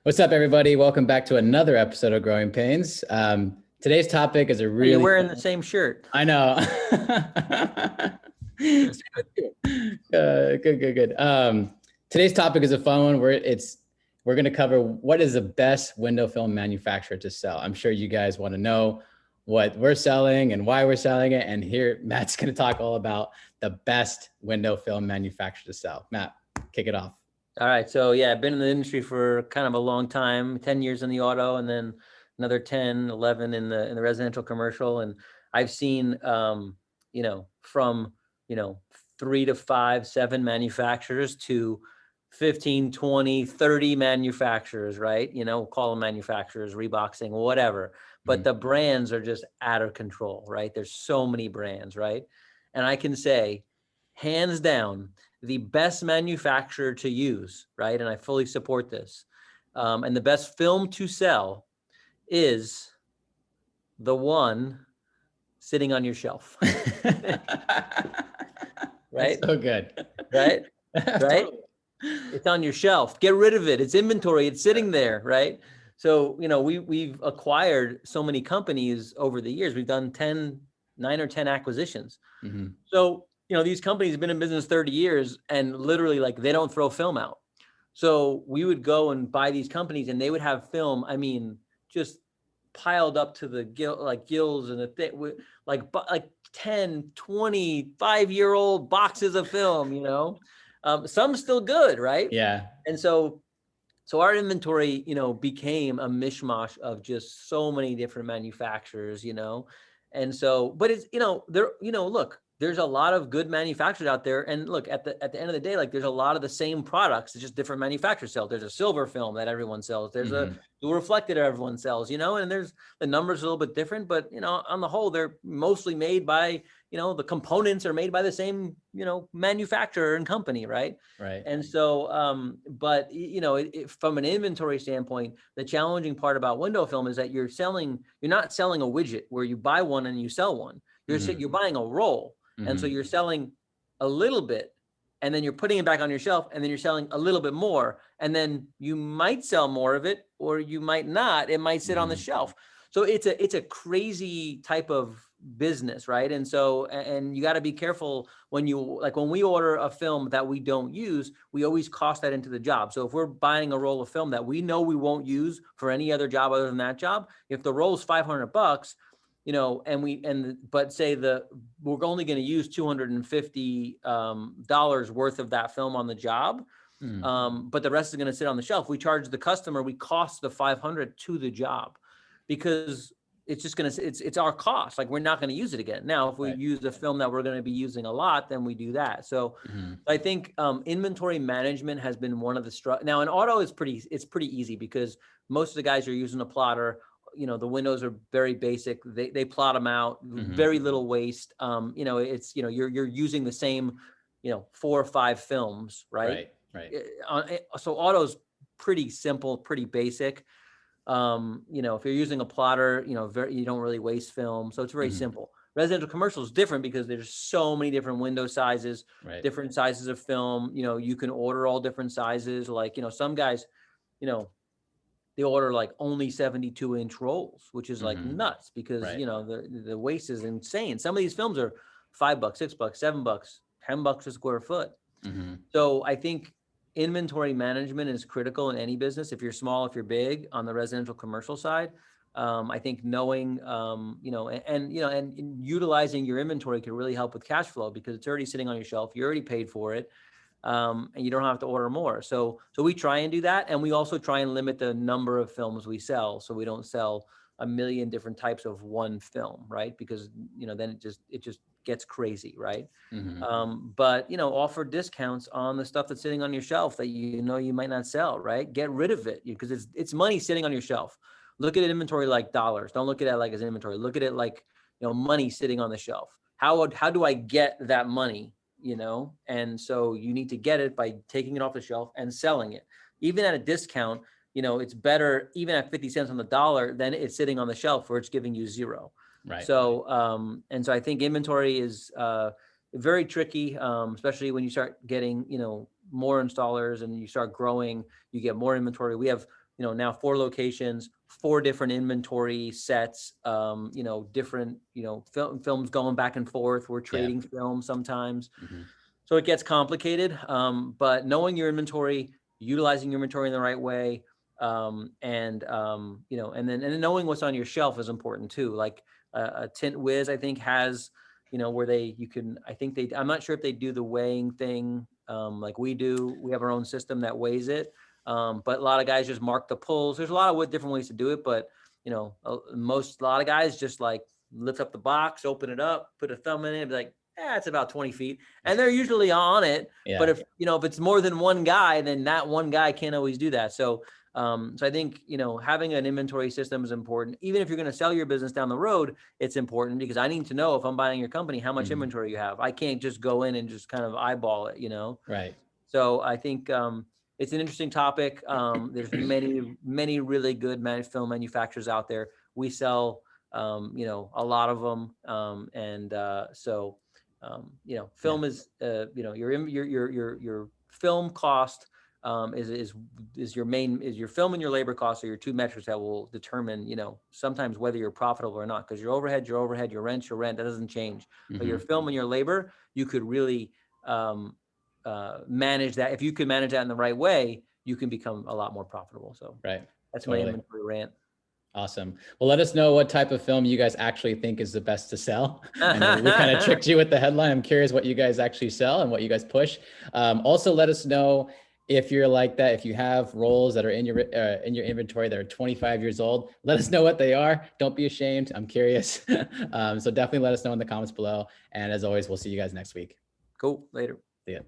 What's up, everybody? Welcome back to another episode of Growing Pains. Today's topic is a really— You're wearing the same shirt. I know. Good. Today's topic is a fun one where we're going to cover what is the best window film manufacturer to sell. I'm sure you guys want to know what we're selling and why we're selling it. And here, Matt's going to talk all about the best window film manufacturer to sell. Matt, kick it off. All right. So yeah, I've been in the industry for kind of a long time, 10 years in the auto and then another 10, 11 in the residential commercial. And I've seen, from, 3 to 5, 7 manufacturers to 15, 20, 30 manufacturers, right? Call them manufacturers, Reeboxing, whatever. But the brands are just out of control, right? There's so many brands, right? And I can say, hands down, the best manufacturer to use, right? And I fully support this. And the best film to sell is the one sitting on your shelf. Right? That's so good. Right? Right? It's on your shelf. Get rid of it. It's inventory. It's sitting there, right? So, we've acquired so many companies over the years. We've done 9 or 10 acquisitions. Mm-hmm. So, these companies have been in business 30 years and literally they don't throw film out. So we would go and buy these companies and they would have film, just piled up to the gills and like 10, 20, 5-year-old boxes of film, some still good, right? Yeah. And so our inventory, became a mishmash of just so many different manufacturers, and so, but it's, look, there's a lot of good manufacturers out there. And look, at the end of the day, there's a lot of the same products. It's just different manufacturers sell. There's a silver film that everyone sells. There's a dual reflected that everyone sells, and there's the numbers a little bit different, but, on the whole, they're mostly made by, the components are made by the same, manufacturer and company. Right. Right. And so, but, from an inventory standpoint, the challenging part about window film is that you're not selling a widget where you buy one and you sell one. You're buying a roll. And so you're selling a little bit and then you're putting it back on your shelf and then you're selling a little bit more. And then you might sell more of it or you might not. It might sit on the shelf. So it's a crazy type of business, right? And so, and you got to be careful when we order a film that we don't use, we always cost that into the job. So if we're buying a roll of film that we know we won't use for any other job other than that job, if the roll is $500, but say we're only going to use $250 worth of that film on the job, but the rest is going to sit on the shelf. We charge the customer, we cost the $500 to the job because it's just it's our cost. We're not going to use it again. Now, if we use a film that we're going to be using a lot, then we do that. So I think inventory management has been one of the now in auto it's pretty easy because most of the guys are using a plotter. The windows are very basic. They plot them out, very little waste. It's, you're using the same, 4 or 5 films, right? Right. So auto's pretty simple, pretty basic. If you're using a plotter, you don't really waste film. So it's very simple. Residential commercial is different because there's so many different window sizes, different sizes of film. You can order all different sizes. Some guys, they order only 72-inch rolls, which is nuts because, the waste is insane. Some of these films are $5, $6, $7, $10 a square foot. So I think inventory management is critical in any business. If you're small, if you're big on the residential commercial side, I think knowing, and utilizing your inventory can really help with cash flow because it's already sitting on your shelf. You already paid for it. And you don't have to order more. So we try and do that. And we also try and limit the number of films we sell. So we don't sell a million different types of one film, right? Because, then it just gets crazy, right? But, offer discounts on the stuff that's sitting on your shelf that you might not sell, right? Get rid of it because it's money sitting on your shelf. Look at inventory like dollars. Don't look at it as inventory. Look at it like, money sitting on the shelf. How do I get that money? And so you need to get it by taking it off the shelf and selling it. Even at a discount, it's better even at 50 cents on the dollar than it's sitting on the shelf where it's giving you 0. Right. So, and so I think inventory is very tricky, especially when you start getting, more installers and you start growing, you get more inventory. We have now 4 locations, 4 different inventory sets, different, films going back and forth. We're trading film sometimes. Mm-hmm. So it gets complicated. But knowing your inventory, utilizing your inventory in the right way, and then knowing what's on your shelf is important too. Like a Tint Wiz, I think, has, where I'm not sure if they do the weighing thing like we do. We have our own system that weighs it. But a lot of guys just mark the pulls. There's a lot of different ways to do it, but a lot of guys just like lift up the box, open it up, put a thumb in it, and be like, it's about 20 feet. And they're usually on it. Yeah. But if it's more than one guy, then that one guy can't always do that. So I think, having an inventory system is important. Even if you're going to sell your business down the road, it's important because I need to know, if I'm buying your company, how much inventory you have. I can't just go in and just kind of eyeball it, Right. So I think it's an interesting topic. There's many really good film manufacturers out there. We sell, a lot of them. Film is, your film cost is your film and your labor costs are your 2 metrics that will determine, sometimes whether you're profitable or not, because your overhead, your rent, that doesn't change. But your film and your labor, you could really manage that. If you could manage that in the right way, you can become a lot more profitable. So that's my inventory rant. Awesome. Well, let us know what type of film you guys actually think is the best to sell. I know we kind of tricked you with the headline. I'm curious what you guys actually sell and what you guys push. Also, let us know if you're like that, if you have rolls that are in your inventory that are 25 years old. Let us know what they are. Don't be ashamed. I'm curious. So definitely let us know in the comments below. And as always, we'll see you guys next week. Cool. Later. See ya.